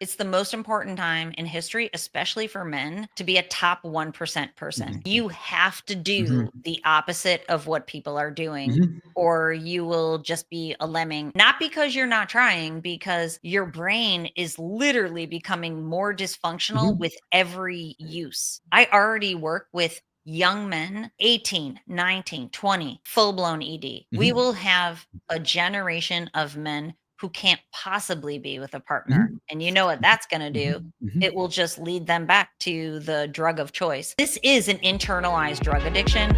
It's the most important time in history, especially for men, to be a top 1% person. Mhm. You have to Mhm. do the opposite of what people are doing, Mhm. or you will just be a lemming. Not because you're not trying, because your brain is literally becoming more dysfunctional Mhm. with every use. I already work with young men, 18, 19, 20, full blown ED. We Mhm. will have a generation of men who can't possibly be with a partner. Mhm. And you know what that's going to do? Mhm. Mhm. It will just lead them back to the drug of choice. This is an internalized drug addiction.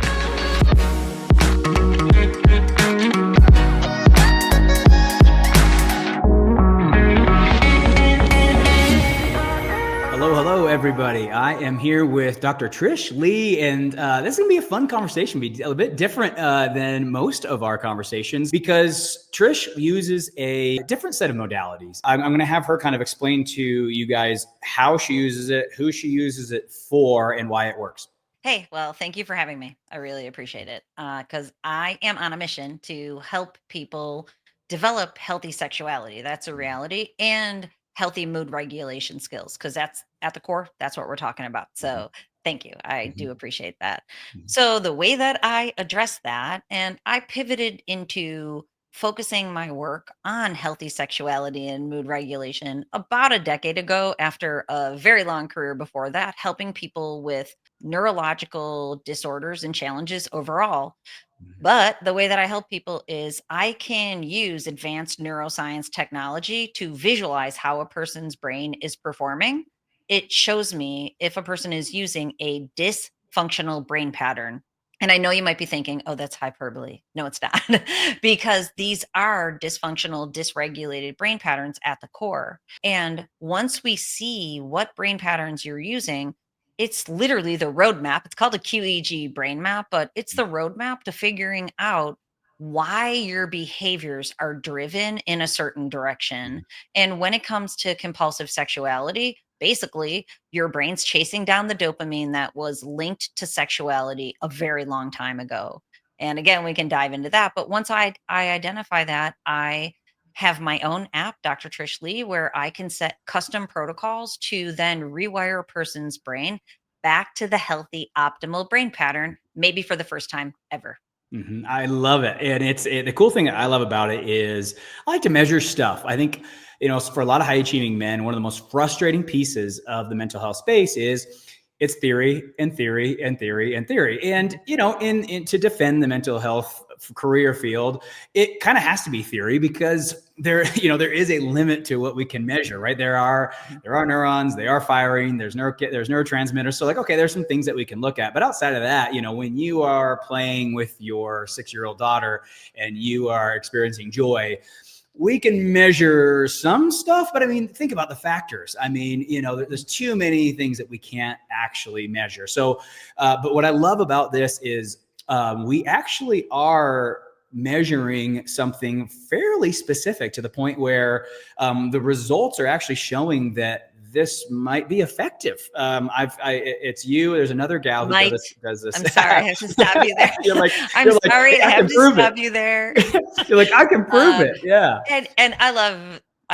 Hello, hello, everybody. I am here with Dr. Trish Leigh, and this is going to be a fun conversation. Be a bit different than most of our conversations because Trish uses a different set of modalities. I'm going to have her kind of explain to you guys how she uses it, who she uses it for, and why it works. Hey, well, thank you for having me. I really appreciate it. Because I am on a mission to help people develop healthy sexuality. That's a reality. And healthy mood regulation skills. Because that's at the core, that's what we're talking about. Mhm. So thank you. I Mhm. do appreciate that. Mhm. So the way that I address that, and I pivoted into focusing my work on healthy sexuality and mood regulation about a decade ago after a very long career before that, helping people with neurological disorders and challenges overall. But the way that I help people is I can use advanced neuroscience technology to visualize how a person's brain is performing. It shows me if a person is using a dysfunctional brain pattern. And I know you might be thinking, oh, that's hyperbole. No, it's not, because these are dysfunctional, dysregulated brain patterns at the core. And once we see what brain patterns you're using, it's literally the roadmap. It's called a QEEG brain map, but it's the roadmap to figuring out why your behaviors are driven in a certain direction. And when it comes to compulsive sexuality, basically your brain's chasing down the dopamine that was linked to sexuality a very long time ago. And again, we can dive into that. But once I identify that, I have my own app, Dr. Trish Leigh, where I can set custom protocols to then rewire a person's brain back to the healthy, optimal brain pattern, maybe for the first time ever. I love it. And the cool thing that I love about it is I like to measure stuff. I think, for a lot of high achieving men, one of the most frustrating pieces of the mental health space is it's theory and theory and theory and theory. And, in to defend the mental health career field, it kind of has to be theory because there is a limit to what we can measure, right? There are neurons, they are firing, there's neurotransmitters. So like, okay, there's some things that we can look at. But outside of that, when you are playing with your 6-year-old daughter and you are experiencing joy, we can measure some stuff, but I mean, think about the factors. I mean, there's too many things that we can't actually measure. So, but what I love about this is we actually are measuring something fairly specific to the point where the results are actually showing that this might be effective. It's you. There's another gal who Might. does this. I'm sorry, I have to stop you there. you're like, I'm you're like, sorry, hey, I I have can to prove it. stop you there. You're like, I can prove Uh, it. Yeah. and I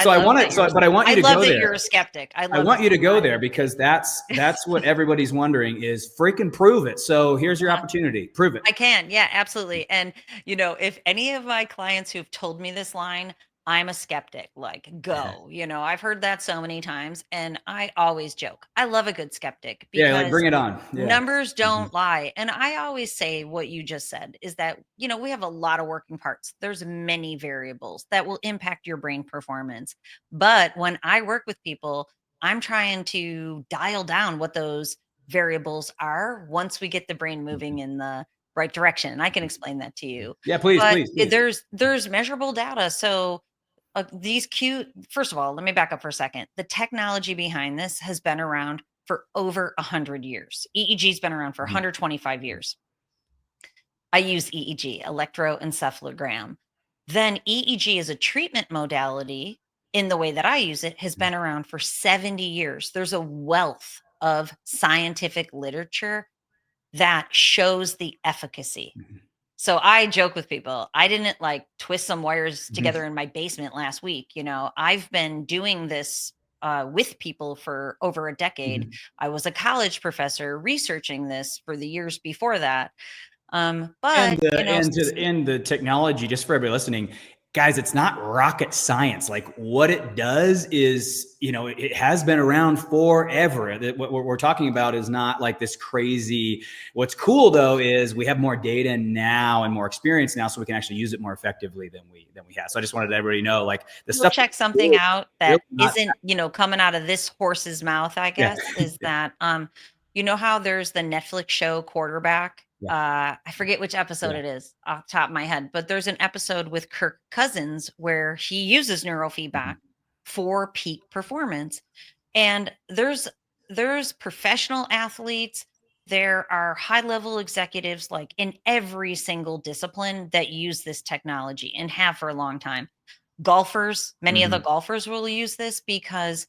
So I love want that to, you're but I want you I to love go that there. you're a skeptic. I I love want this. you to go I'm there because that's what everybody's wondering is freaking prove it. So here's your uh-huh. opportunity. Prove it. I can. Yeah, absolutely. And, if any of my clients who've told me this line, I'm a skeptic, like, go. I've heard that so many times. And I always joke. I love a good skeptic Yeah, like because bring it on. Yeah. numbers Mhm. don't lie. And I always say what you just said is that, we have a lot of working parts. There's many variables that will impact your brain performance. But when I work with people, I'm trying to dial down what those variables are once we get the brain moving in the right direction. And I can explain that to you. Yeah, please, But please, please. there's measurable data. So these cute, first of all, let me back up for a second. The technology behind this has been around for over 100 years. EEG's been around for Mhm. 125 years. I use EEG, electroencephalogram. Then EEG as a treatment modality, in the way that I use it, has been around for 70 years. There's a wealth of scientific literature that shows the efficacy. Mhm. So I joke with people, I didn't like twist some wires Mhm. together in my basement last week. I've been doing this with people for over a decade. Mhm. I was a college professor researching this for the years before that. And But, the and the technology, just for everybody listening, guys, it's not rocket science. Like what it does is, it has been around forever. What we're talking about is not like this crazy. What's cool though is we have more data now and more experience now, so we can actually use it more effectively than we have. So I just wanted everybody to know, like the you'll stuff. check something out Really that not. isn't, coming out of this horse's mouth, I Yeah. guess, is that, you know how there's the Netflix show Quarterback? Yeah. I forget which episode Yeah. it is off the top of my head, but there's an episode with Kirk Cousins where he uses neurofeedback Mhm. for peak performance. And there's professional athletes, there are high level executives like in every single discipline that use this technology and have for a long time. Golfers, many of the Mhm. golfers will use this because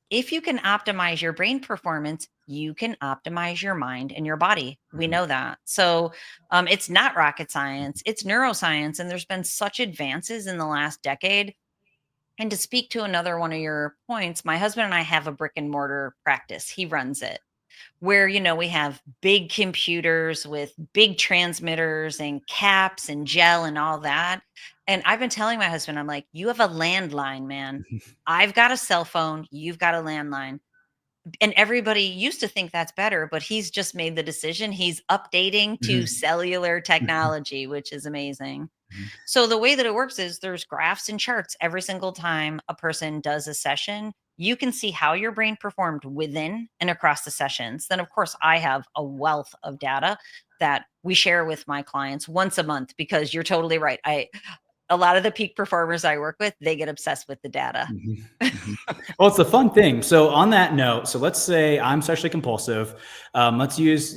if you can optimize your brain performance, you can optimize your mind and your body. We Mhm. know that. So it's not rocket science, it's neuroscience. And there's been such advances in the last decade. And to speak to another one of your points, my husband and I have a brick and mortar practice. He runs it where, we have big computers with big transmitters and caps and gel and all that. And I've been telling my husband, I'm like, you have a landline, man. I've got a cell phone, you've got a landline. And everybody used to think that's better, but he's just made the decision. He's updating to Mhm. cellular Mhm. technology, which is amazing. Mhm. So the way that it works is there's graphs and charts every single time a person does a session. You can see how your brain performed within and across the sessions. Then, of course, I have a wealth of data that we share with my clients once a month because you're totally right. A lot of the peak performers I work with, they get obsessed with the data. Mhm. Mhm. Well, it's a fun thing. So on that note, so let's say I'm sexually compulsive. Let's use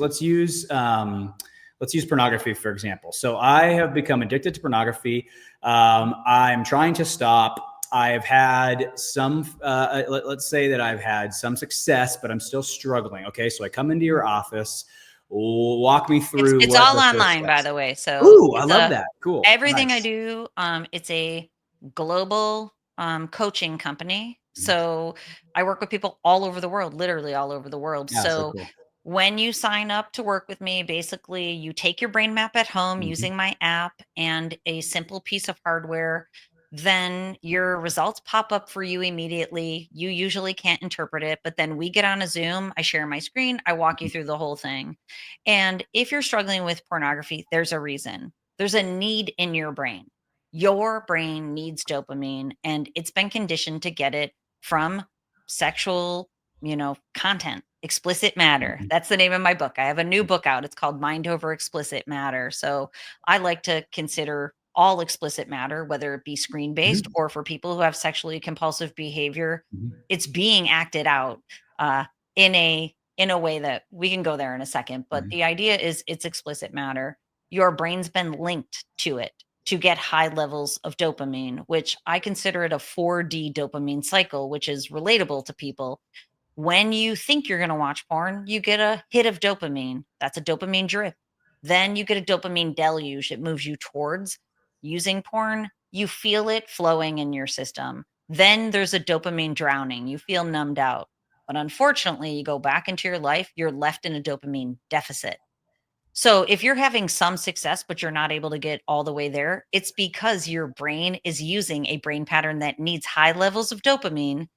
pornography for example. So I have become addicted to pornography. I'm trying to stop. I've had some. Let's say that I've had some success, but I'm still struggling. Okay, so I come into your office. Walk me It's through it's what all the first online, by steps. the way, so Ooh, I it's love a that. Cool, everything I nice. do, it's a global, coaching company, Mhm. so I work with people all over the world, literally all over the world, Yeah, so so cool. when you sign up to work with me, basically, you take your brain map at home Mhm. using my app and a simple piece of hardware. Then your results pop up for you immediately. You usually can't interpret it, but then we get on a Zoom. I share my screen. I walk you Mhm. through the whole thing. And if you're struggling with pornography, there's a reason. There's a need in your brain. Your brain needs dopamine, and it's been conditioned to get it from sexual, content, explicit matter. Mhm. That's the name of my book. I have a new book out. It's called Mind Over Explicit Matter. So I like to consider all explicit matter, whether it be screen based Mhm. or for people who have sexually compulsive behavior, Mhm. it's being acted out uh, in a way that we can go there in a second. But Mhm. the idea is it's explicit matter. Your brain's been linked to it to get high levels of dopamine, which I consider it a 4D dopamine cycle, which is relatable to people. When you think you're going to watch porn, you get a hit of dopamine. That's a dopamine drip. Then you get a dopamine deluge. It moves you towards using porn. You feel it flowing in your system. Then there's a dopamine drowning. You feel numbed out. But unfortunately, you go back into your life, you're left in a dopamine deficit. So if you're having some success, but you're not able to get all the way there, it's because your brain is using a brain pattern that needs high levels of dopamine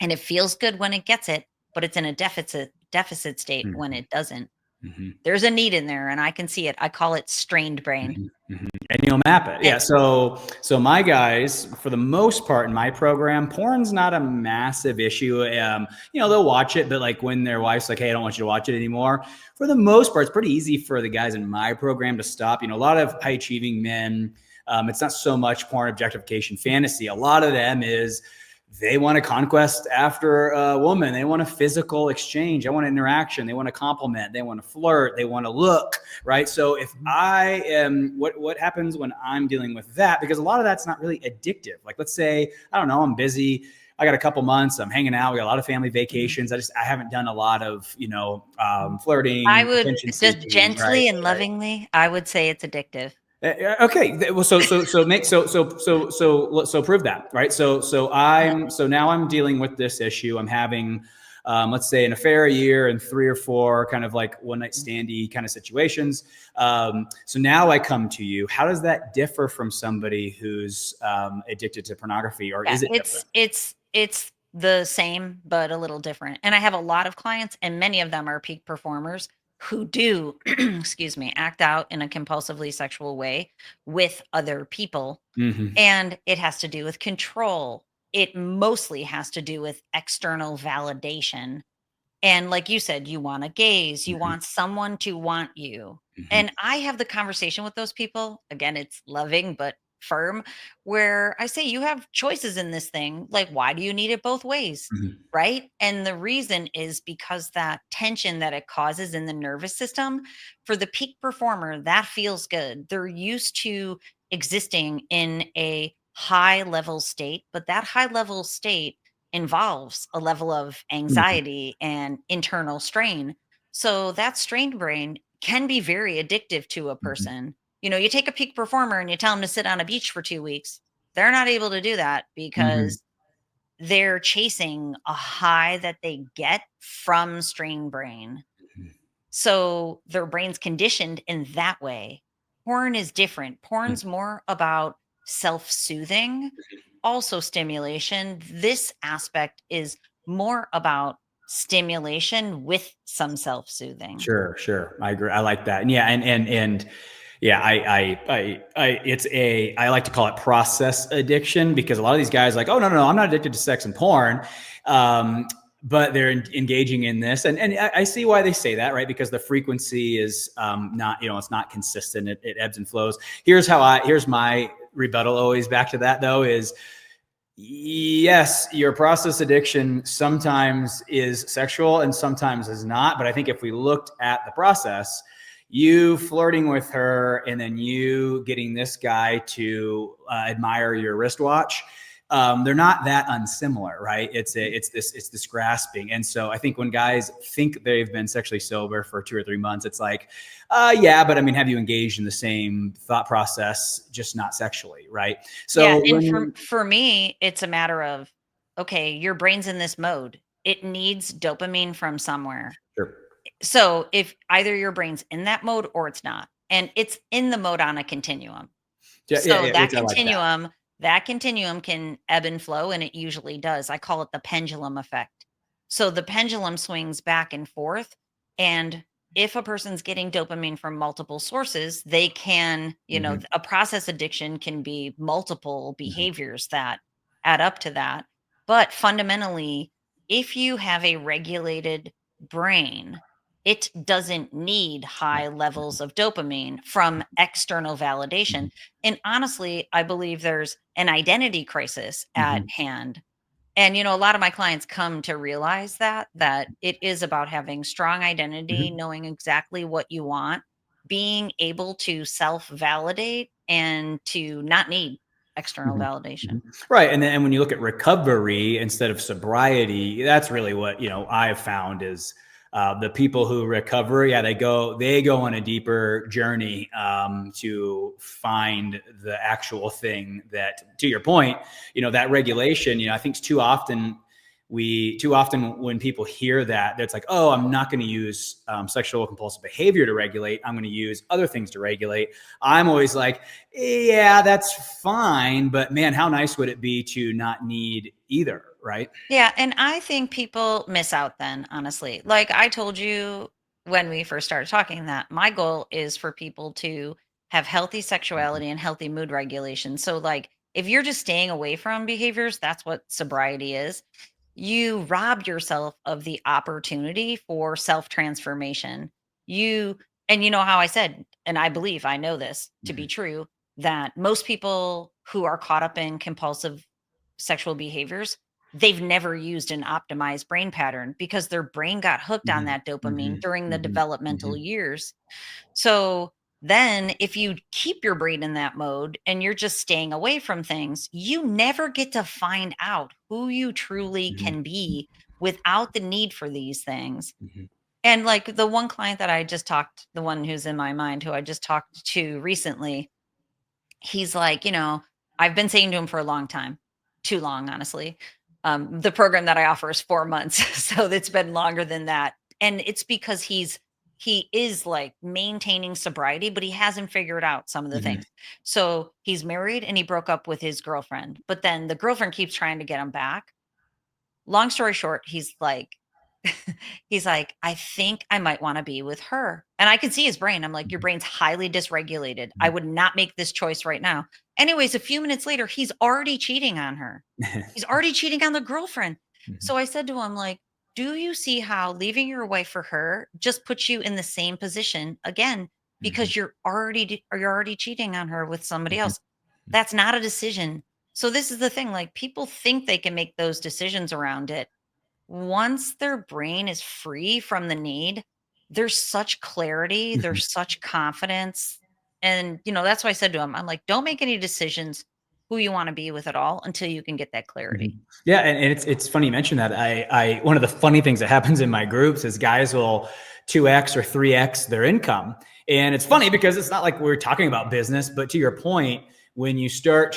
and it feels good when it gets it, but it's in a deficit state when Mhm. it doesn't. Mhm. There's a need in there and I can see it. I call it strained brain. Mhm. Mhm. And you'll map it. And Yeah. So my guys, for the most part in my program, porn's not a massive issue. They'll watch it, but like when their wife's like, "Hey, I don't want you to watch it anymore." For the most part, it's pretty easy for the guys in my program to stop. A lot of high achieving men, it's not so much porn objectification fantasy. A lot of them is they want a conquest after a woman. They want a physical exchange. They want interaction. They want a compliment. They want to flirt. They want to look, right? So if I am, what happens when I'm dealing with that? Because a lot of that's not really addictive. Like let's say, I don't know, I'm busy. I got a couple months. I'm hanging out. We got a lot of family Mhm. vacations. I haven't done a lot of, I flirting, would attention just seeking, right? gently and Right. lovingly, I would say it's addictive. Okay. Well, so prove that, right? So now I'm dealing with this issue. I'm having, let's say, an affair a year and 3 or 4 kind of like one night standy kind of situations. So now I come to you. How does that differ from somebody who's addicted to pornography, or Yeah, is it different? it's the same, but a little different. And I have a lot of clients, and many of them are peak performers who do, excuse me, act out in a compulsively sexual way with other people. Mm-hmm. And it has to do with control. It mostly has to do with external validation. And like you said, you want a gaze, you Mm-hmm. want someone to want you. Mm-hmm. And I have the conversation with those people. Again, it's loving but firm, where I say, you have choices in this thing. Like, why do you need it both ways? Mm-hmm. Right. And the reason is because that tension that it causes in the nervous system for the peak performer, that feels good. They're used to existing in a high level state, but that high level state involves a level of Mm-hmm. anxiety and internal strain. So that strained brain can be very addictive to a Mm-hmm. person. You know, you take a peak performer and you tell them to sit on a beach for 2 weeks. They're not able to do that Mm-hmm. because they're chasing a high that they get from strained brain. So their brain's conditioned in that way. Porn is different. Porn's more about self soothing, also stimulation. This aspect is more about stimulation with some self soothing. Sure, sure. I agree. I like that. And yeah, and yeah, it's I like to call it process addiction, because a lot of these guys are like, oh no, no, no, I'm not addicted to sex and porn. Um, but they're engaging in this, and I see why they say that, right? Because the frequency is not, it's not consistent. It ebbs and flows. Here's my rebuttal always back to that, though, is yes, your process addiction sometimes is sexual and sometimes is not. But I think if we looked at the process, you flirting with her and then you getting this guy to admire your wristwatch, they're not that unsimilar, right? It's this grasping. And so I think when guys think they've been sexually sober for 2 or 3 months, it's like, yeah, but I mean, have you engaged in the same thought process, just not sexually, right? Yeah, So and when for me, it's a matter of, okay, your brain's in this mode. It needs dopamine from somewhere. Sure. So if either your brain's in that mode or it's not, and it's in the mode on a continuum. Yeah, yeah, So yeah, which I like that. that continuum can ebb and flow, and it usually does. I call it the pendulum effect. So the pendulum swings back and forth, and if a person's getting dopamine from multiple sources, they can, Mhm, a process addiction can be multiple mhm, behaviors that add up to that. But fundamentally, if you have a regulated brain, it doesn't need high levels of dopamine from external validation. mhm, And honestly, I believe there's an identity crisis at mhm, hand. And a lot of my clients come to realize that it is about having strong identity, mhm, knowing exactly what you want, being able to self-validate and to not need external mhm, validation. mhm. Right, and then and when you look at recovery instead of sobriety, that's really what, I've found is, the people who recover, yeah, they go on a deeper journey, to find the actual thing that, to your point, that regulation, I think too often when people hear that, it's like, oh, I'm not going to use sexual compulsive behavior to regulate. I'm going to use other things to regulate. I'm always like, yeah, that's fine, but man, how nice would it be to not need either, right? Yeah, and I think people miss out then, honestly. Like I told you when we first started talking, that my goal is for people to have healthy Mhm, sexuality and healthy mood regulation. So like if you're just staying away from behaviors, that's what sobriety is. You rob yourself of the opportunity for self-transformation. You and you know how I said, and I believe I know this to be mhm, true, that most people who are caught up in compulsive sexual behaviors, they've never used an optimized brain pattern because their brain got hooked on mhm, that dopamine mhm, during the mhm, developmental mhm, years. So then, if you keep your brain in that mode and you're just staying away from things, you never get to find out who you truly mhm, can be without the need for these things. mhm, And like the one client that I just talked, the one who's in my mind who I just talked to recently, he's like, I've been saying to him for a long time, too long, honestly. The program that I offer is 4 months, so it's been longer than that. And it's because he is like maintaining sobriety, but he hasn't figured out some of the Mhm. things. So he's married and he broke up with his girlfriend, but then the girlfriend keeps trying to get him back. Long story short, he's like, "I think I might wanna be with her." And I can see his brain. I'm like, "Your Mhm. brain's highly dysregulated. I Mhm. would not make this choice right now." Anyways, a few minutes later, he's already cheating on her. He's already cheating on the girlfriend. Mhm. So I said to him, like, "Do you see how leaving your wife for her just puts you in the same position again Mhm. because you're already cheating on her with somebody Mhm. else? That's not a decision." So this is the thing, like, people think they can make those decisions around it. Once their brain is free from the need, there's such clarity, Mhm. there's such confidence. And, that's why I said to him, I'm like, don't make any decisions who you want to be with at all until you can get that Mhm. clarity. Yeah, and it's funny you mentioned that. I one of the funny things that happens in my groups is guys will 2x or 3x their income. And it's funny because it's not like we're talking about business, but to your point, when you start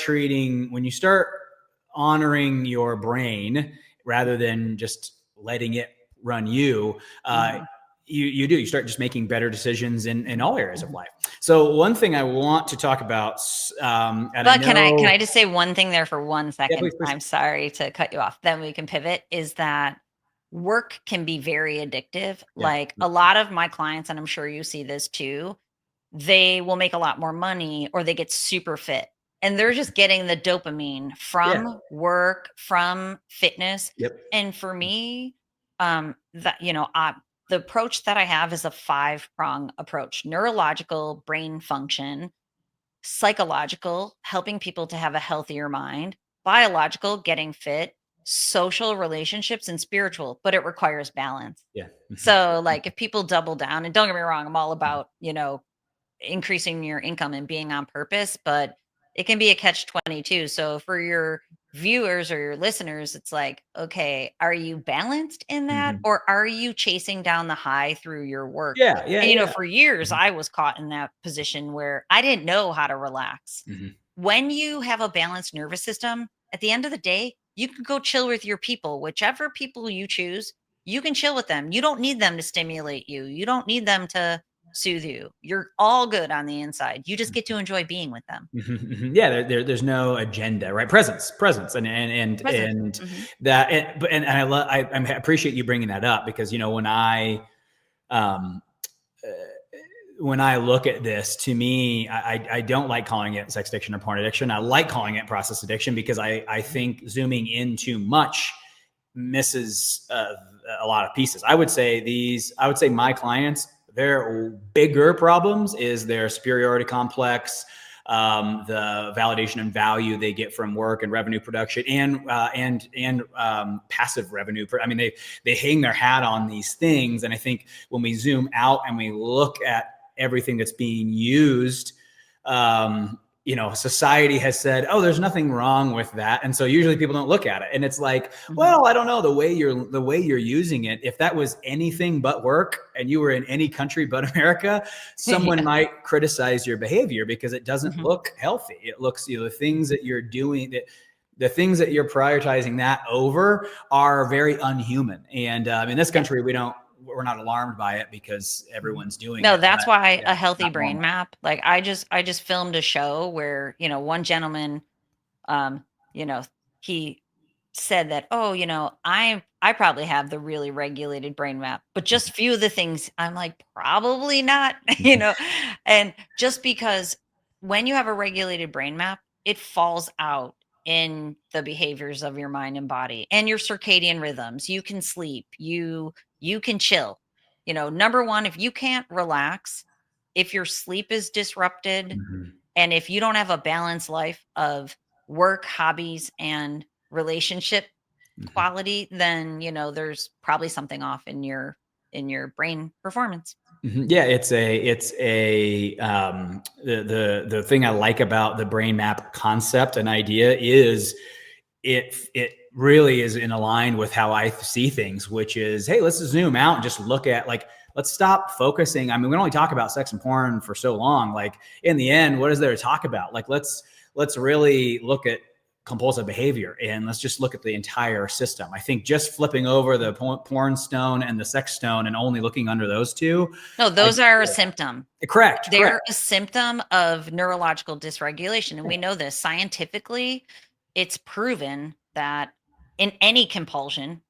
honoring your brain rather than just letting it run you, Mhm. you start just making better decisions in all areas of life. So one thing I want to talk about, and I But can I know, just say one thing there for one yeah, second? please, please. I'm sorry to cut you off. Then we can pivot. Is that work can be very addictive. Yeah. Like a lot of my clients, and I'm sure you see this too, they will make a lot more money or they get super fit. And they're just getting the dopamine Yeah. from work, from fitness. Yep. And for me, the approach that I have is a 5-prong approach: neurological, brain function; psychological, helping people to have a healthier mind; biological, getting fit; social, relationships; and spiritual, but it requires balance. Yeah. Mhm. So, like, if people double down, and don't get me wrong, I'm all about, increasing your income and being on purpose, but it can be a catch 22. So for your viewers or your listeners, it's like, okay, are you balanced in that Mhm. or are you chasing down the high through your work? Yeah, yeah, And yeah. for years Mhm. I was caught in that position where I didn't know how to relax. Mhm. When you have a balanced nervous system, at the end of the day, you can go chill with your people, whichever people you choose. You can chill with them. You don't need them to stimulate you. You don't need them to soothe you. You're all good on the inside. You just get to enjoy being with them. Mhm, mhm. Yeah, there's no agenda, right? Presence, Present. and Mhm. that, and I appreciate you bringing that up because um, uh, when I look at this, to me, I don't like calling it sex addiction or porn addiction. I like calling it process addiction because I think zooming in too much misses a lot of pieces. I would say my clients, their bigger problems is their superiority complex, the validation and value they get from work and revenue production, and passive revenue. I mean, they hang their hat on these things, and I think when we zoom out and we look at everything that's being used, society has said, oh, there's nothing wrong with that. And so usually people don't look at it. And it's like, Mhm. well, I don't know, the way you're using it. If that was anything but work and you were in any country but America, someone Yeah. might criticize your behavior because it doesn't Mhm. look healthy. It looks, the things that you're doing, the things that you're prioritizing that over are very unhuman. And in this Yeah. country, we're not alarmed by it because Mhm. everyone's doing No, it. that's But why yeah, a it's healthy not brain normal. map, like I just filmed a show where, one gentleman, um, you know, he said that, "Oh, I probably have the really regulated brain map, but just few of the things." I'm like, "Probably not," you Mhm. know. And just because when you have a regulated brain map, it falls out in the behaviors of your mind and body and your circadian rhythms. You can sleep, you can chill. Number 1, if you can't relax, if your sleep is disrupted, Mhm. and if you don't have a balanced life of work, hobbies, and relationship Mhm. quality, then there's probably something off in your brain performance. Mhm. Yeah, it's the thing I like about the brain map concept and idea is it really is in aligned with how I see things, which is, hey, let's zoom out and just look at, like, let's stop focusing. I mean, we only talk about sex and porn for so long. Like, in the end, what is there to talk about? Like, let's really look at compulsive behavior, and let's just look at the entire system. I think just flipping over the porn stone and the sex stone and only looking under those two. No, I, those are a symptom. correct, correct. They're a symptom of neurological dysregulation. And we know this scientifically. It's proven that in any compulsion,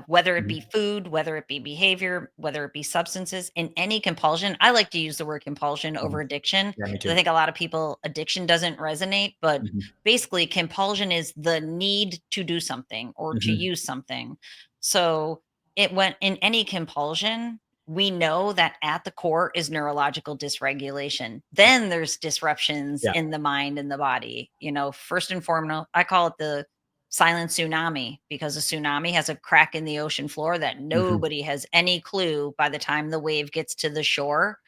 whether it be Mhm. food, whether it be behavior, whether it be substances, in any compulsion, I like to use the word compulsion over Mhm. addiction Yeah, me because I too. think a lot of people, addiction doesn't resonate, but Mhm. basically, compulsion is the need to do something or to Mhm. use something. So it went in any compulsion, we know that at the core is neurological dysregulation. Then there's disruptions Yeah. in the mind and the body. First and foremost, I call it the silent tsunami because a tsunami has a crack in the ocean floor that Mhm. nobody has any clue by the time the wave gets to the shore.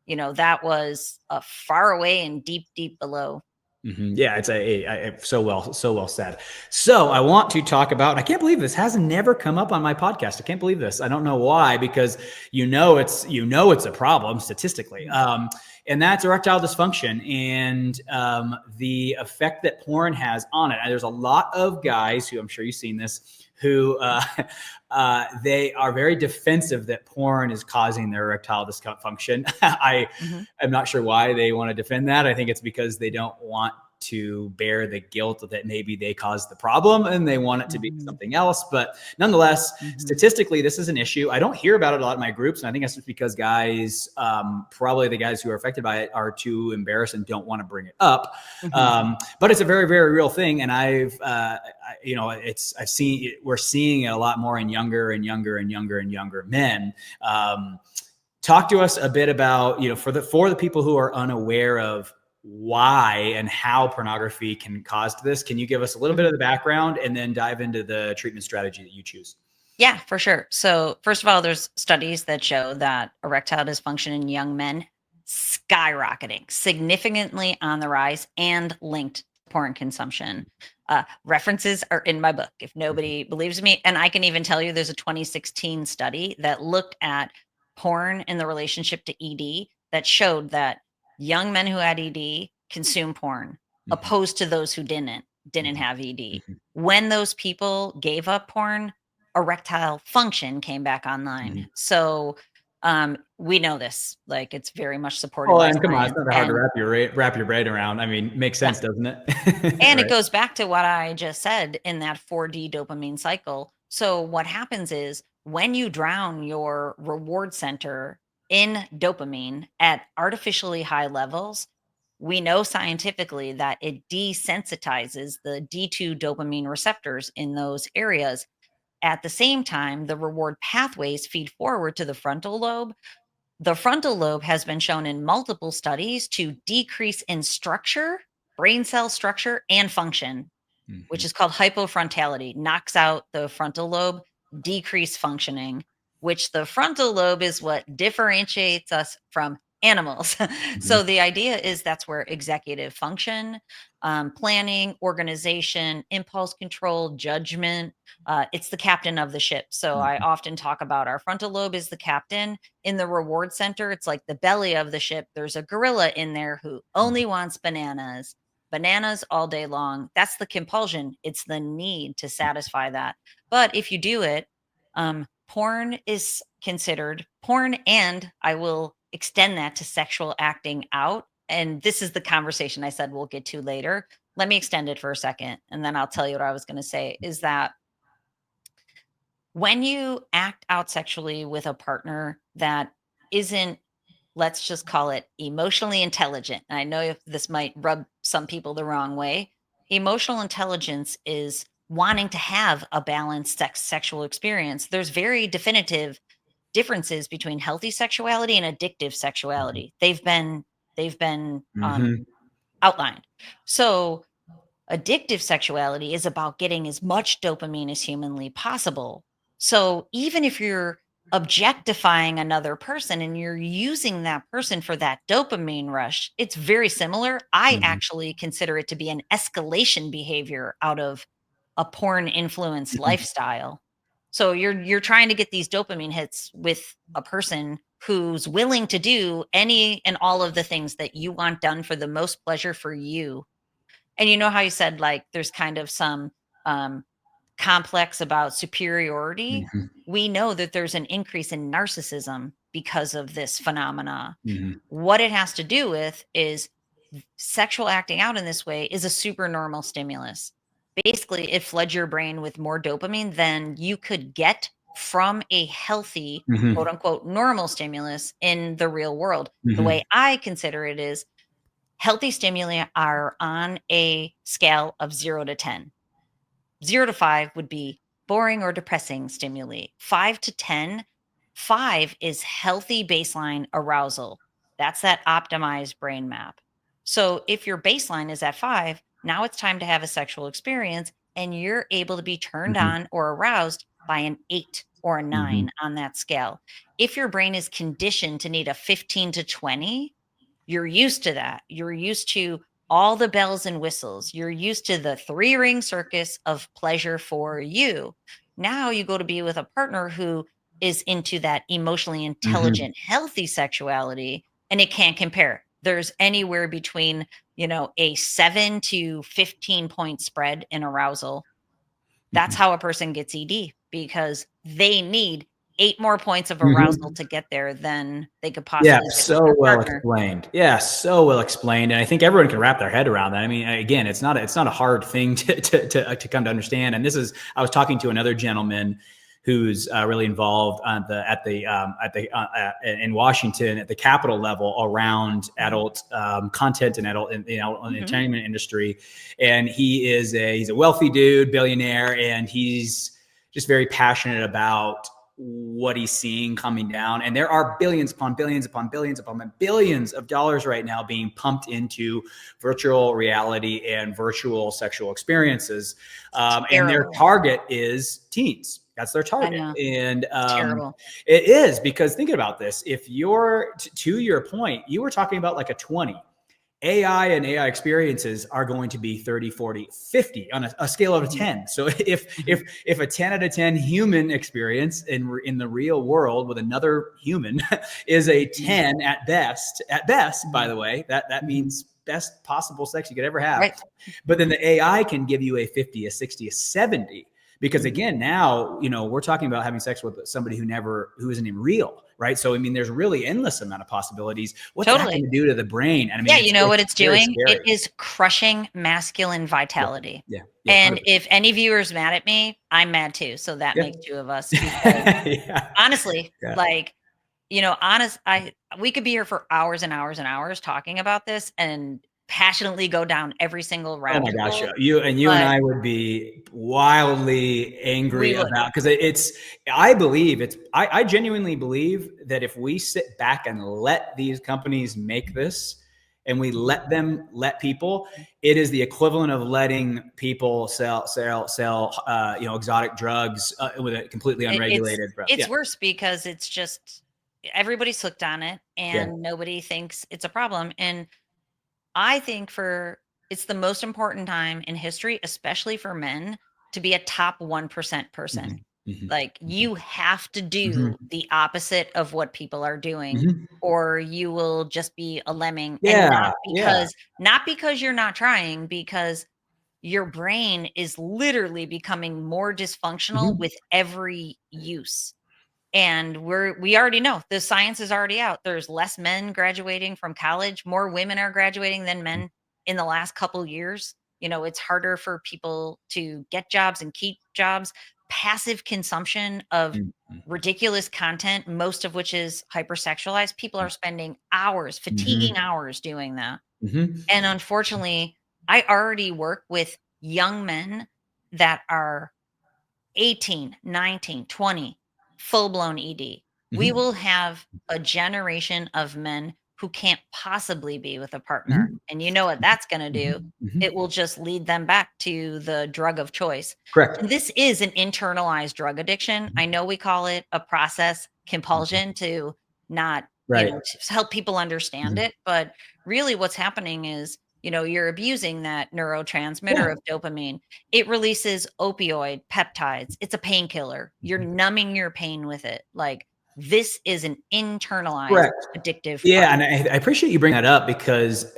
That was far away and deep, deep below. Yeah, it's so well said. So I want to talk about. I can't believe this has never come up on my podcast. I can't believe this. I don't know why, because it's a problem statistically, Mhm. and that's erectile dysfunction and the effect that porn has on it. And there's a lot of guys who, I'm sure you've seen this, who they are very defensive that porn is causing their erectile dysfunction. Mhm. I'm not sure why they want to defend that. I think it's because they don't want to bear the guilt that maybe they caused the problem and they want it to be Mhm. something else. But nonetheless, Mhm. statistically, this is an issue. I don't hear about it a lot in my groups. And I think that's just because guys, probably the guys who are affected by it, are too embarrassed and don't want to bring it up. Mhm. But it's a very, very real thing. And we're seeing it a lot more in younger and younger and younger and younger men. Talk to us a bit about, for the people who are unaware of why and how pornography can cause this. Can you give us a little bit of Mhm. the background and then dive into the treatment strategy that you choose? Yeah, for sure. So, first of all, there's studies that show that erectile dysfunction in young men skyrocketing, significantly on the rise, and linked to porn consumption. References are in my book if nobody believes me. And I can even tell you there's a 2016 study that looked at porn in the relationship to ED that showed that young men who had ED consume porn Mhm, opposed to those who didn't mhm, have ED. mhm, When those people gave up porn, erectile function came back online. mhm. So, we know this, like, it's very much supported Oh, by and come on, it's science, not that hard to and wrap your brain around. I mean, makes yeah, sense, doesn't it? and it Right. goes back to what I just said in that 4D dopamine cycle. So what happens is when you drown your reward center in dopamine at artificially high levels, we know scientifically that it desensitizes the D2 dopamine receptors in those areas. At the same time, the reward pathways feed forward to the frontal lobe. The frontal lobe has been shown in multiple studies to decrease in structure, brain cell structure, and function, which Mhm, is called hypofrontality, knocks out the frontal lobe, decrease functioning, which the frontal lobe is what differentiates us from animals. mhm, So the idea is that's where executive function, planning, organization, impulse control, judgment, it's the captain of the ship. So I mhm, often talk about our frontal lobe is the captain. In the reward center, it's like the belly of the ship. There's a gorilla in there who mhm, only wants bananas all day long. That's the compulsion. It's the need to satisfy that. But if you do it, porn is considered porn, and I will extend that to sexual acting out. And this is the conversation I said we'll get to later. Let me extend it for a second, and then I'll tell you what I was going to say is that when you act out sexually with a partner that isn't, let's just call it emotionally intelligent. And I know if this might rub some people the wrong way. Emotional intelligence is wanting to have a balanced sexual experience. There's very definitive differences between healthy sexuality and addictive mhm, sexuality. They've been mhm, outlined. So addictive sexuality is about getting as much dopamine as humanly possible. So even if you're objectifying another person and you're using that person for that dopamine rush, it's very similar. I mhm, actually consider it to be an escalation behavior out of a porn influenced lifestyle. So you're trying to get these dopamine hits with a person who's willing to do any and all of the things that you want done for the most pleasure for you. And you know how you said like there's kind of some um complex about superiority? Mhm. We know that there's an increase in narcissism because of this phenomena. Mhm. What it has to do with is sexual acting out in this way is a super normal stimulus. Basically, it floods your brain with more dopamine than you could get from a healthy, quote Mhm. unquote, normal stimulus in the real world. The way Mhm. I consider it is healthy stimuli are on a scale of 0 to 10. 0 to 5 would be boring or depressing stimuli. 5 to 10, 5 is healthy baseline arousal. That's that optimized brain map. So if your baseline is at 5, now it's time to have a sexual experience and you're able to be turned Mhm. on or aroused by an 8 or a Mhm. 9 on that scale. If your brain is conditioned to need a 15 to 20, you're used to that. You're used to all the bells and whistles. You're used to the three-ring circus of pleasure for you. Now you go to be with a partner who is into that emotionally Mhm. intelligent, healthy sexuality, and it can't compare. There's anywhere between, a 7 to 15 point spread in arousal. That's Mhm. how a person gets ED because they need 8 more points of arousal Mhm. to get there than they could Yeah, possibly get with so their well partner. explained. Yeah, so well explained, and I think everyone can wrap their head around that. I mean, again, it's not a hard thing to come to understand. And this is, I was talking to another gentleman who's really involved on the at the in Washington at the Capitol level around Mhm, adult content and adult in the mhm. entertainment industry, and he's a wealthy dude, billionaire, and he's just very passionate about what he's seeing coming down. And there are billions upon billions upon billions upon billions of dollars right now being pumped into virtual reality and virtual sexual experiences. And their Terrible. target is teens. That's their I target. know. And Terrible. it is, because thinking about this, if you're, to your point, you were talking about like a 20. AI and AI experiences are going to be 30, 40, 50 on a scale of a Mhm, 10. So if mhm, a 10 out of 10 human experience in the real world with another human is a mhm, 10 at best, by mhm, the way, that mhm. means best possible sex you could ever have. Right. But then Mhm, the AI can give you a 50, a 60, a 70. Because mhm. again, now, we're talking about having sex with somebody who isn't even real, right? So I mean, there's really endless amount of possibilities. What's that going Totally. to do to the brain? And I mean, Yeah, you know what it's it's very doing? It scary. is crushing masculine Yeah, vitality. yeah, yeah, And 100%. if any viewer's mad at me, I'm mad too, so that Yeah. makes 2 of us because Yeah, honestly, yeah. like, honest I we could be here for hours and hours and hours talking about this and passionately go down every single Oh my rabbit gosh, hole, you and but I would be wildly we angry would. about, because I genuinely believe that if we sit back and let these companies make this, and we Mhm. let people, it is the equivalent of letting people sell exotic drugs with a completely It it's unregulated. it's Yeah, worse because it's just everybody's hooked on it yeah. and nobody thinks it's a problem, and I think for it's the most important time in history, especially for men, to be a top 1% person. Mhm, mhm, Like mhm, you have to do mhm, the opposite of what people are doing mhm. or you will just be a lemming and Yeah, yeah. not because you're not trying because your brain is literally becoming more dysfunctional Mhm, with every use. And we already know the science is already out. There's less men graduating from college, more women are graduating than men in the last couple years. It's harder for people to get jobs and keep jobs. Passive consumption of mhm, mhm, ridiculous content, most of which is hypersexualized. People are spending hours, fatiguing mhm, hours doing that. mhm, And unfortunately, I already work with young men that are 18, 19, 20, full blown ED. We mhm, will have a generation of men who can't possibly be with a partner. mhm, And you know what that's going to do? mhm, mhm. It will just lead them back to the drug of choice. Correct. And this is an internalized drug addiction. I Mhm, know we call it a process mhm. compulsion to not, Right. to help people understand Mhm, it. But really, what's happening is, you're abusing that neurotransmitter of dopamine. It releases opioid peptides. It's a painkiller. You're numbing your pain with it. Like, this is an internalized Correct. addictive Yeah, process. and I appreciate you bringing that up because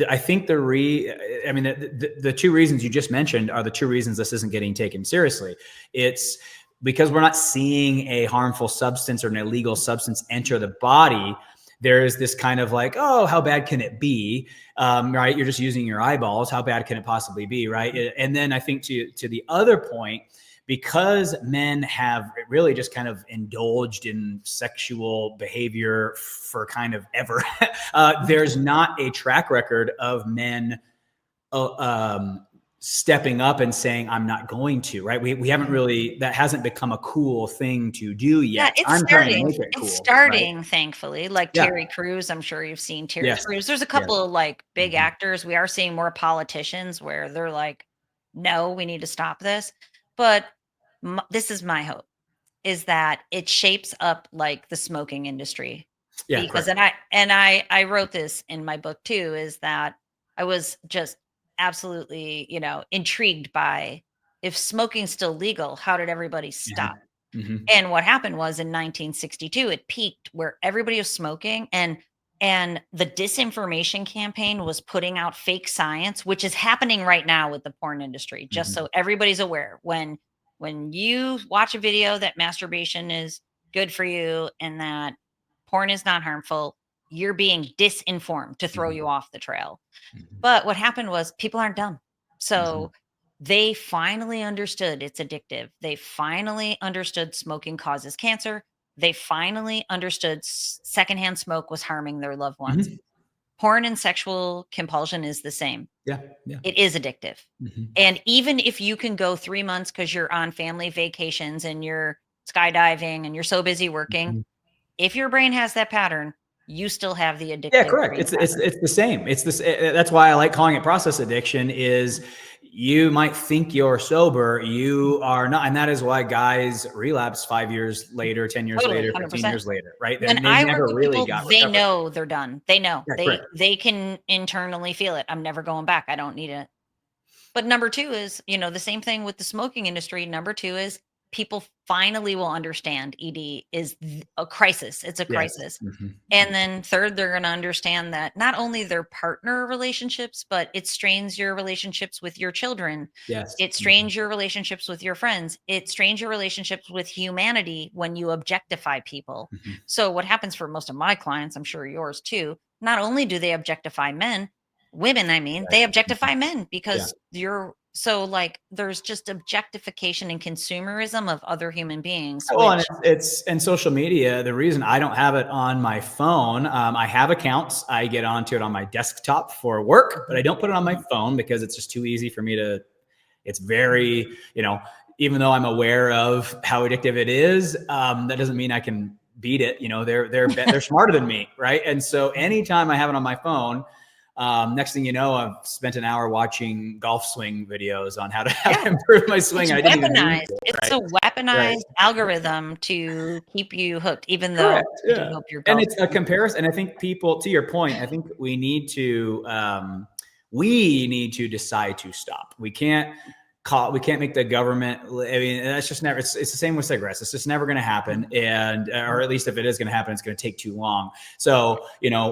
I think I mean, the two reasons you just mentioned are the two reasons this isn't getting taken seriously. It's because we're not seeing a harmful substance or an illegal substance enter the body. There's this kind of like, oh, how bad can it be? Right? You're just using your eyeballs. How bad can it possibly be? Right? And then I think to the other point, because men have really just kind of indulged in sexual behavior for kind of ever, there's not a track record of men uh, um, stepping up and saying, I'm not going to, right? We haven't really, that hasn't become a cool thing to do Yeah, yet. it's I'm trying to starting. make it It's cool, right? starting, thankfully. Like Yeah. Terry Crews, I'm sure you've seen Terry Yes. Crews. There's a Yes. couple of like big Mhm. actors. We are seeing more politicians where they're like, "No, we need to stop this." But this is my hope, is that it shapes up like the smoking industry. Yeah. Because, Correct. and I wrote this in my book too, is that I was just absolutely, intrigued by, if smoking's still legal, how did everybody Yeah. stop? Hmm. And what happened was, in 1962, it peaked where everybody was smoking, and the disinformation campaign was putting out fake science, which is happening right now with the porn industry. Just Hmm. so everybody's aware, when you watch a video that masturbation is good for you and that porn is not harmful, you're being disinformed to throw you Hmm. off the trail. Hmm. But what happened was, people aren't dumb. Hmm. So they finally understood it's addictive. They finally understood smoking causes cancer. They finally understood secondhand smoke was harming their loved ones. Hmm. Porn and sexual compulsion is the same. Yeah. Yeah. It is addictive. Hmm. And even if you can go 3 months because you're on family vacations and you're skydiving and you're so busy working, if your brain has that pattern, you still have the Yeah, addictive correct. brain It's pattern. it's the same. It's this. That's why I like calling it process addiction. Is you might think you're sober, you are not, and that is why guys relapse 5 years later, 10 years Totally, later, 15 100%. years later, right? When Then they I work never with really people, got they recovery. know they're done. They know. Yeah, They correct. they can internally feel it. I'm never going back. I don't need it. But number 2 is, the same thing with the smoking industry. Number 2 is, people finally will understand ED is a crisis. It's a Yes. crisis. Hmm. And then third, they're going to understand that not only their partner relationships, but it strains your relationships with your children. Yes. It Hmm. strains your relationships with your friends. It strains your relationships with humanity when you objectify people. Hmm. So, what happens for most of my clients, I'm sure yours too, not only do they objectify men, women, I mean, Right. they Mhm. objectify men Yeah. because you're so, like, there's just objectification and consumerism of other human beings, Well, and which it's and social media. The reason I don't have it on my phone, I have accounts. I get onto it on my desktop for work, but I Mhm, don't put it on my mhm, phone because it's just too easy for me to. It's very, even though I'm aware of how addictive it is, that doesn't mean I can beat it. They're smarter than me, right? And so mhm. anytime I have it on my phone, next thing you know, I've spent an hour watching golf swing videos on how Yeah. to improve my swing. It's I didn't even mean weaponized. to, It's right? a Right. weaponized algorithm to keep you hooked, even though Correct. I do Yeah. hope your And golf it's a is good. comparison. And I think people, to your point, I think we need to decide to stop. We can't make the government. I mean, that's just never. It's the same with cigarettes. It's just never going to happen. Mhm, And or mhm. at least if it is going to happen, it's going to take too long. So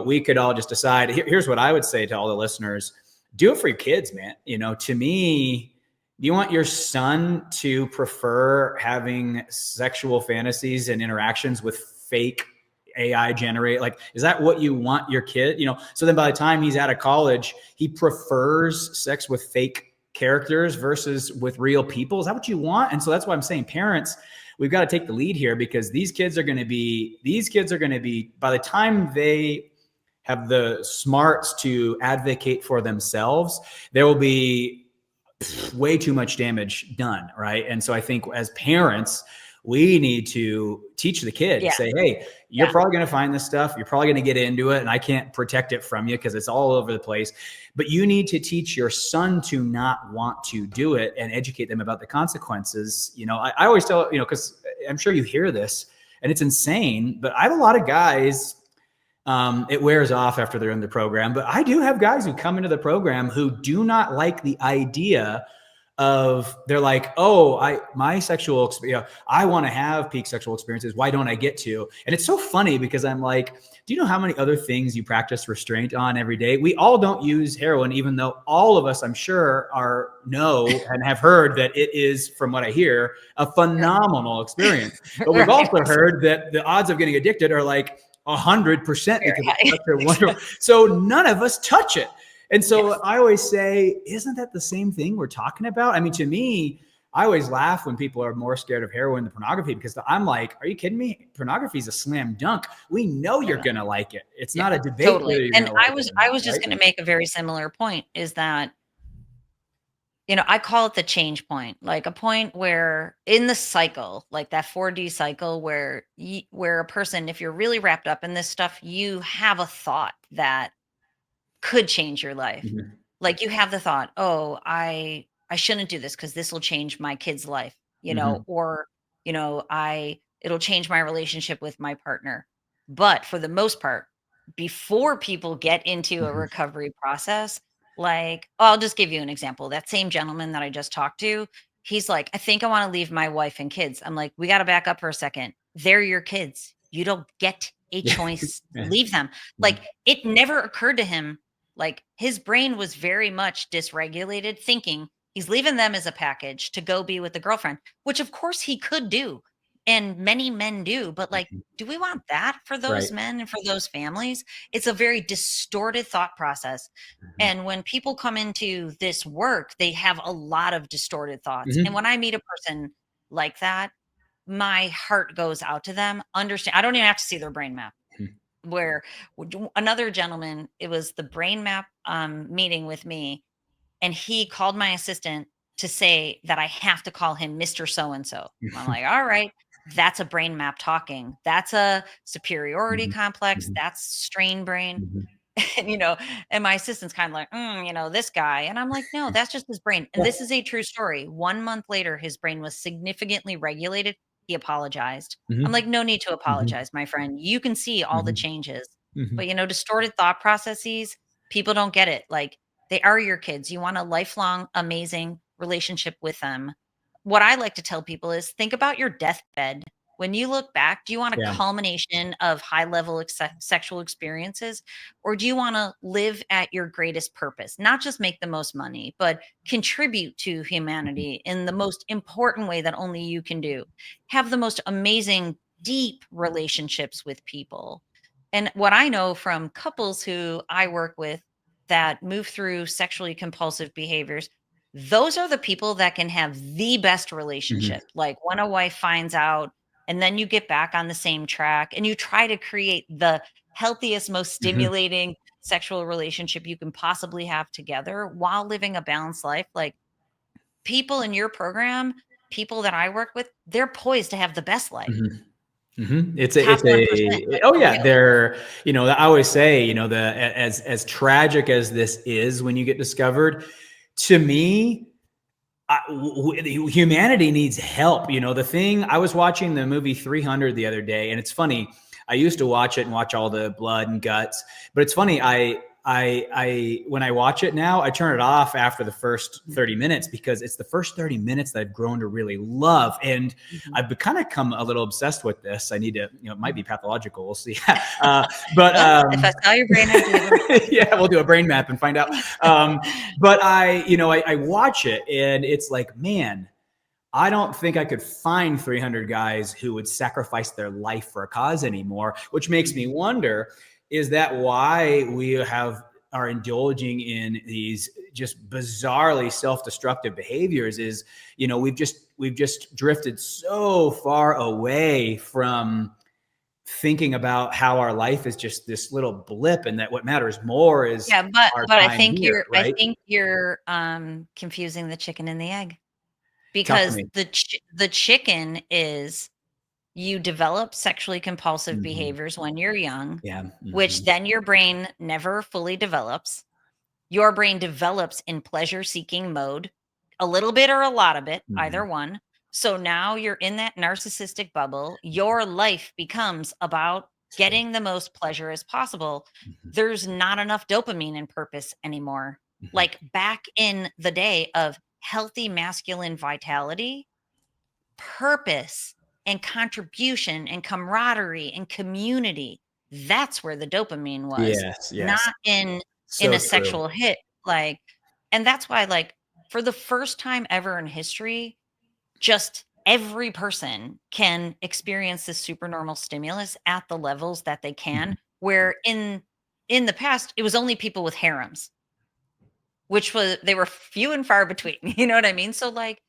we could all just decide. Here's what I would say to all the listeners: do it for your kids, man. To me. Do you want your son to prefer having sexual fantasies and interactions with fake AI generate? Like, is that what you want your kid? So then by the time he's out of college, he prefers sex with fake characters versus with real people. Is that what you want? And so that's why I'm saying, parents, we've got to take the lead here because these kids are going to be, by the time they have the smarts to advocate for themselves, there will be way too much damage done, right? And so I think as parents, we need to teach the kid, Yeah, say, hey, you're yeah. probably going to find this stuff. You're probably going to get into it, and I can't protect it from you because it's all over the place. But you need to teach your son to not want to do it and educate them about the consequences. I always tell, because I'm sure you hear this and it's insane, but I have a lot of guys It wears off after they're in the program. But I do have guys who come into the program who do not like the idea of, they're like, oh, my sexual experience, I want to have peak sexual experiences. Why don't I get to? And it's so funny because I'm like, do you know how many other things you practice restraint on every day? We all don't use heroin, even though all of us, I'm sure, know and have heard that it is, from what I hear, a phenomenal experience. But we've Right. also heard that the odds of getting addicted are like 100% Very because it's high. such a wonderful. So none of us touch it. And so Yes. I always say, isn't that the same thing we're talking about? I mean, to me, I always laugh when people are more scared of heroin than pornography, because I'm like, are you kidding me? Pornography is a slam dunk. We know you're Yeah. going to like it. It's Yeah, not a debate totally. whether you're going And to I like it was or I not, was just right? gonna make a very similar point, is that, I call it the change point, like a point where in the cycle, like that 4D cycle where a person, if you're really wrapped up in this stuff, you have a thought that could change your life. Mhm. Like you have the thought, "Oh, I shouldn't do this because this will change my kid's life," Mhm. or, I it'll change my relationship with my partner. But for the most part, before people get into a Mhm. recovery process, like, I'll just give you an example. That same gentleman that I just talked to, he's like, "I think I want to leave my wife and kids." I'm like, "We got to back up for a second. They're your kids. You don't get a choice to Yeah. leave them." Mhm. Like, it never occurred to him, like, his brain was very much dysregulated, thinking he's leaving them as a package to go be with the girlfriend, which of course he could do, and many men do, but, like, Mhm. do we want that for those Right. men and for those families? It's a very distorted thought process, Mhm. and when people come into this work, they have a lot of distorted thoughts, and Mhm. when I meet a person like that, my heart goes out to them. Understand, I don't even have to see their brain map. Mhm. Where another gentleman, it was the brain map meeting with me, and he called my assistant to say that I have to call him Mr. So and so. I'm like, all right, that's a brain map talking. That's a superiority Mhm. complex. Mhm. That's strain brain. Mhm. And, and my assistant's kind of like, this guy. And I'm like, no, that's just his brain. And Yeah. this is a true story. 1 month later, his brain was significantly regulated. He apologized. I'm like, Mhm. no need to Mhm. apologize, my friend. You can see all the Mhm. changes. Mhm. But, distorted thought processes, people don't get it. Like, they are your kids. You want a lifelong, amazing relationship with them. What I like to tell people is, think about your deathbed. When you look back, do you want a Yeah. culmination of high level sexual experiences? Or do you want to live at your greatest purpose? Not just make the most money, but contribute to Mhm. humanity in the most important way that only you can do. Have the most amazing, deep relationships with people. And what I know from couples who I work with that move through sexually compulsive behaviors, those are the people that can have the best Mhm. relationship. Like when a wife finds out, and then you get back on the same track and you try to create the healthiest, most Mhm. stimulating sexual relationship you can possibly have together while living a balanced life. Like, people in your program, people that I work with, they're poised to have the best life. Mhm. Mhm. Top 1%, like, Oh for yeah, real. they're, I always say, as tragic as this is when you get discovered, to me, humanity needs help. The thing, I was watching the movie 300 the other day, and it's funny. I used to watch it and watch all the blood and guts, but it's funny. When I watch it now, I turn it off after the first 30 minutes, because it's the first 30 minutes that I've grown to really love. And Mhm, I've kind of come a little obsessed with this. I need to, it might be mhm. pathological. We'll see. But Well, if I saw your brain, I'd be able to tell. yeah, we'll do a brain map and find out. Um, but I watch it and it's like, man, I don't think I could find 300 guys who would sacrifice their life for a cause anymore, which makes me Mhm. wonder, is that why we are indulging in these just bizarrely self-destructive behaviors? Is, we've just drifted so far away from thinking about how our life is just this little blip, and that what matters more is Yeah, but our I time think here, I right? think you're, confusing the chicken and the egg, Talk to because me. the chicken is, you develop sexually compulsive Mhm. behaviors when you're young, Yeah. which Mhm. then your brain never fully develops. Your brain develops in pleasure seeking mode, a little bit or a lot of it, either Mhm. one. So now you're in that narcissistic bubble. Your life becomes about getting the most pleasure as possible, Mhm. there's not enough dopamine in purpose anymore. Mhm. Like back in the day of healthy masculine vitality, purpose and contribution and camaraderie and community, that's where the dopamine was, Yes, yes. not in So a true. sexual hit, like, and that's why, like, for the first time ever in history, just every person can experience this supernormal stimulus at the levels that they Mhm. can, where in the past, it was only people with harems, which was they were few and far between, you know what I mean? So, like,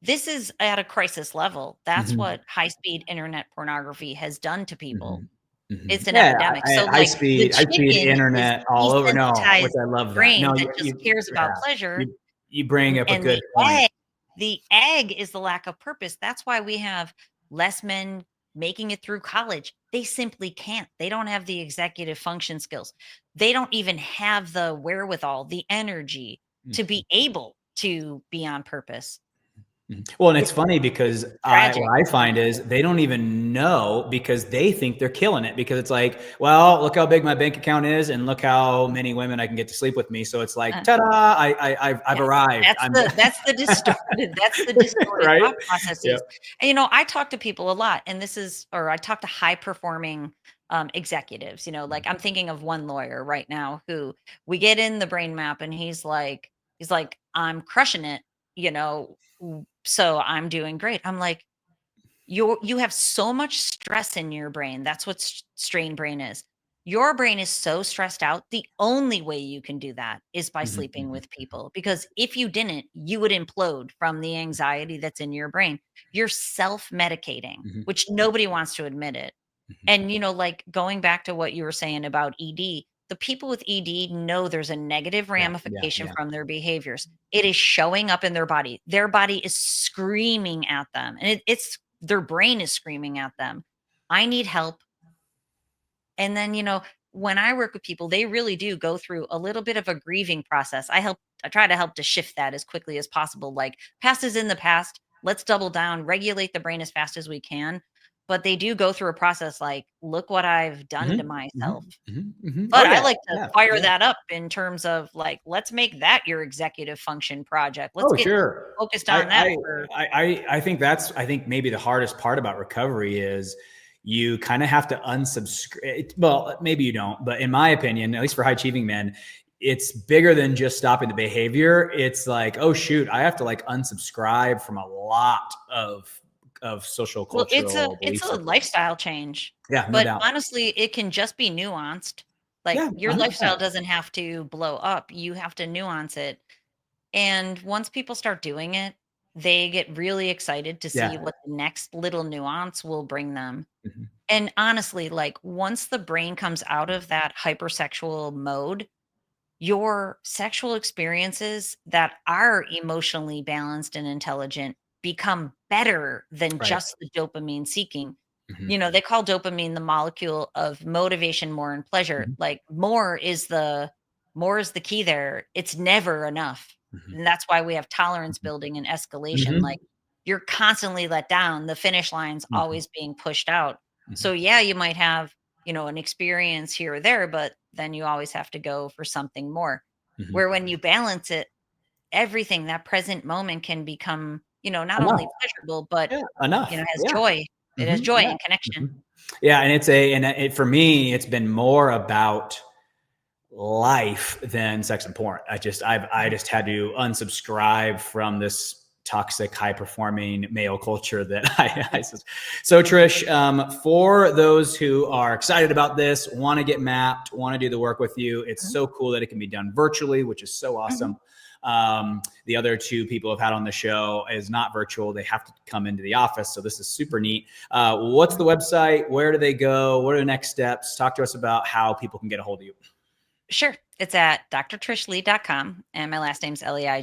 this is at a crisis level. That's Mhm. what high-speed internet pornography has done to people. Mhm. Mhm. It's an Yeah, epidemic. So, high like, the speed chicken is internet all over no, which desensitized I love that. No, brain that just cares about yeah, pleasure, you bring up a and good point. the egg is the lack of purpose. That's why we have less men making it through college. They simply can't. They don't have the executive function skills. They don't even have the wherewithal, the energy to Mhm. be able to be on purpose. Mhm. Well, and it's It's funny because tragic. what I find is they don't even know because they think they're killing it because it's like, well, look how big my bank account is and look how many women I can get to sleep with me. So it's like, Uh, ta-da, I've yeah, arrived. I'm that's the distorted right. thought processes. Yep. And, I talk to people a lot, and this is or I talk to high performing, executives, like, I'm thinking of one lawyer right now who we get in the brain map, and he's like, "I'm crushing it, so I'm doing great." I'm like, you have so much stress in your brain. That's what strained brain is. Your brain is so stressed out. The only way you can do that is by Mhm, sleeping mhm, with people. Because if you didn't, you would implode from the anxiety that's in your brain. You're self medicating, mhm, which nobody wants to admit it. mhm. And, like, going back to what you were saying about ED, the people with ED know there's a negative Yeah, yeah, ramification yeah. from their behaviors. It is showing up in their body. Their body is screaming at them. And it's their brain is screaming at them, "I need help." And then, when I work with people, they really do go through a little bit of a grieving process. I try to help to shift that as quickly as possible. Like, past is in the past. Let's double down, regulate the brain as fast as we can. But they do go through a process like, look what I've done to Mhm, myself. mhm, mhm, mhm. Oh, But I yeah, like to yeah, fire yeah. that up in terms of, like, let's make that your executive function project. Let's Oh, get sure. focused I on that I for I think I think maybe the hardest part about recovery is you kinda have to unsubscribe. Well, maybe you don't, but in my opinion, at least for high achieving men, it's bigger than just stopping the behavior. It's like, "Oh, shoot, I have to, like, unsubscribe from a lot of social Well, cultural it's belief a systems." lifestyle change, Yeah, no but doubt. honestly, it can just be nuanced. Like, Yeah, your lifestyle 100%. doesn't have to blow up, you have to nuance it, and once people start doing it, they get really excited to see Yeah. what the next little nuance will bring them. Mhm, And honestly, like, once the brain comes out of that hypersexual mode, your sexual experiences that are emotionally balanced and intelligent become better than right. just the dopamine seeking. Mhm, They call dopamine the molecule of motivation, more, and pleasure. mhm, Like, more is the key there. It's never enough. mhm, And that's why we have tolerance mhm, building and escalation. Like, mhm, you're constantly let down. The finish line's mhm, always being pushed out. mhm, So yeah, you might have an experience here or there, but then you always have to go for something more. mhm. Where when you balance it, everything, that present moment can become, not Enough. only pleasurable, but, Yeah, enough. has Yeah. joy. It has Mhm, joy yeah, and connection. mhm. Yeah, and it's a and it for me, it's been more about life than sex and porn. I Mhm, just had to unsubscribe from this toxic, high performing male culture that mhm, so Trish, for those who are excited about this, want to get mapped, want to do the work with you, it's mhm, so cool that it can be done virtually, which is so mhm. awesome. The other two people I've had on the show is not virtual. They have to come into the office. So this is super neat. What's the website? Where do they go? What are the next steps? Talk to us about how people can get a hold of you. Sure. It's at drtrishleigh.com, and my last name's Leigh.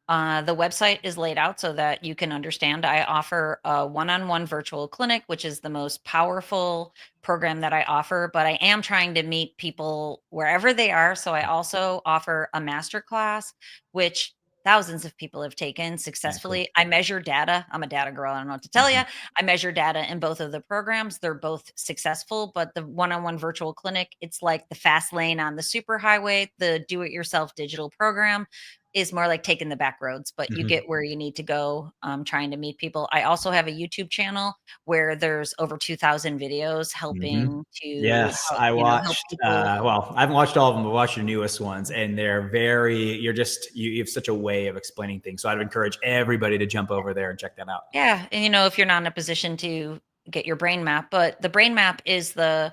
The website is laid out so that you can understand. I offer a one-on-one virtual clinic, which is the most powerful program that I offer, but I am trying to meet people wherever they are. So I also offer a master class, which thousands of people have taken Exactly. successfully. I measure data. I'm a data girl. I don't know what to tell you. Mhm. I measure data in both of the programs. They're both successful, but the one-on-one virtual clinic, it's like the fast lane on the superhighway. The do-it-yourself digital program is more like taking the back roads, but you Mhm. get where you need to go, trying to meet people. I also have a YouTube channel where there's over 2,000 videos Mhm. helping to Yes, help, I help watched, people. well, I haven't watched all of them, but watched your newest ones, and they're very you have such a way of explaining things, so I'd encourage everybody to jump over there and check that out. Yeah, and if you're not in a position to get your brain map, but the brain map is the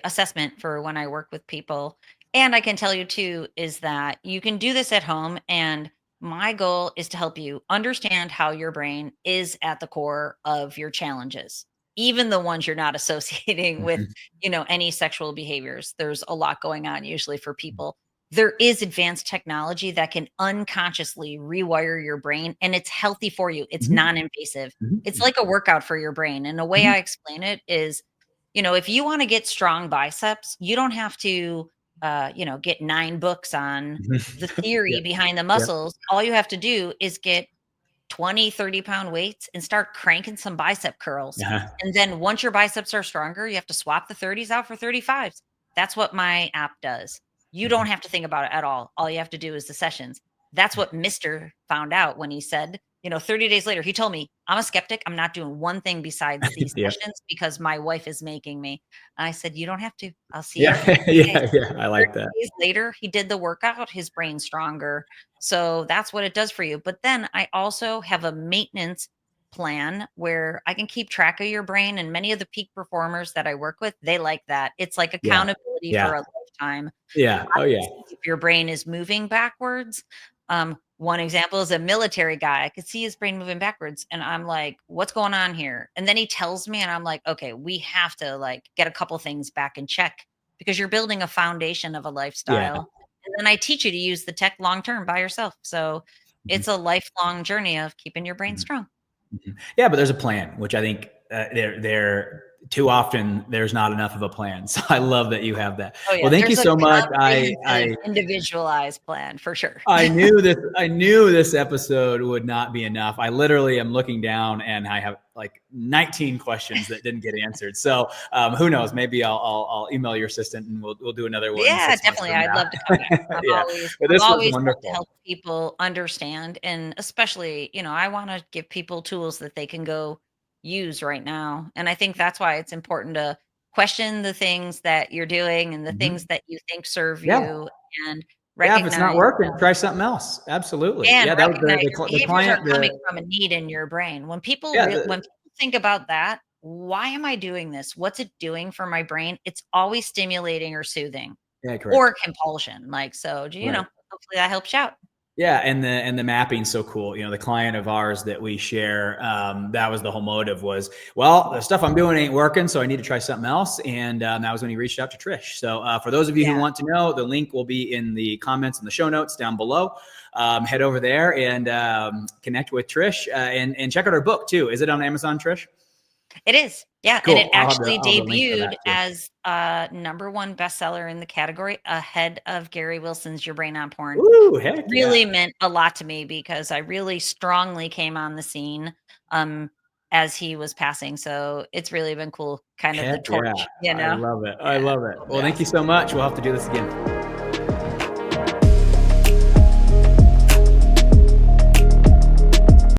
assessment for when I work with people. And I can tell you too is that you can do this at home, and my goal is to help you understand how your brain is at the core of your challenges. Even the ones you're not associating with, Mhm. any sexual behaviors. There's a lot going on usually for people. There is advanced technology that can unconsciously rewire your brain, and it's healthy for you. It's Mhm. non-invasive. It's Mhm. like a workout for your brain. And the way Mhm. I explain it is, if you want to get strong biceps, you don't have to, get 9 books on Mhm. the theory Yep. behind the Yep. muscles. All you have to do is get 20, 30-pound weights and start cranking some bicep curls. Uh-huh. And then once your biceps are stronger, you have to swap the 30s out for 35s. That's what my app does. You don't Mhm. have to think about it at all. All you have to do is the sessions. That's what Mr. found out when he said, 30 days later, he told me, I'm a skeptic. I'm not doing one thing besides these Yep. sessions because my wife is making me. And I said, You don't have to. I'll see you Yeah. after 30 days. Yeah, I 30 like that. days later, he did the workout, his brain's stronger. So that's what it does for you. But then I also have a maintenance plan where I can keep track of your brain. And many of the peak performers that I work with, they like that. It's like Yeah. accountability Yeah. for a lifetime. Yeah. I Oh, can yeah. see if your brain is moving backwards. One example is a military guy. I could see his brain moving backwards, and I'm like, "What's going on here?" And then he tells me, and I'm like, "Okay, we have to like get a couple things back in check because you're building a foundation of a Yeah. lifestyle." And then I teach you to use the tech long term by yourself. So Mhm. it's a lifelong journey of keeping your brain Mhm. strong. Mhm. Yeah, but there's a plan, which I think there too often there's not enough of a plan. So I love that you have that. Oh Well, yeah, thank you there's a so much. comprehensive, individualized plan for sure. I knew this episode would not be enough. I literally am looking down and I have like 19 questions that didn't get answered. So who knows? Maybe I'll email your assistant and we'll do another one Yeah, 6 months definitely. from I'd love to come back. now. Yeah, but I'm this was always love to wonderful. help people understand, and especially, I want to give people tools that they can go use right now. And I think that's why it's important to question the things that you're doing and the things Mhm. that you think serve Yeah, you, and yeah. If it's not recognize working, try something else. Absolutely. and Yeah, that was recognize your the behaviors are client. The coming from a need in your brain. yeah, When people think about that, why am I doing this? What's it doing for my brain? It's always stimulating or soothing yeah, or correct. compulsion. Like, so, Right. hopefully that helps you out. Yeah, and the mapping's so cool. The client of ours that we share, that was the whole motive was, well, the stuff I'm doing ain't working, so I need to try something else. And that was when he reached out to Trish. So for those of you who Yeah. want to know, the link will be in the comments and the show notes down below. Head over there and connect with Trish and check out her book too. Is it on Amazon, Trish? It is. Yeah, and it Cool. actually I'll have the link for that debuted too. as a #1 bestseller in the category ahead of Gary Wilson's Your Brain on Porn. Woo! Heck yeah! Really meant a lot to me because I really strongly came on the scene, um, as he was passing, so it's really been cool, kind of the Heck yeah! torch, I love it. I Yeah, love it. totally Well, thank you awesome. so much. We'll have to do this again.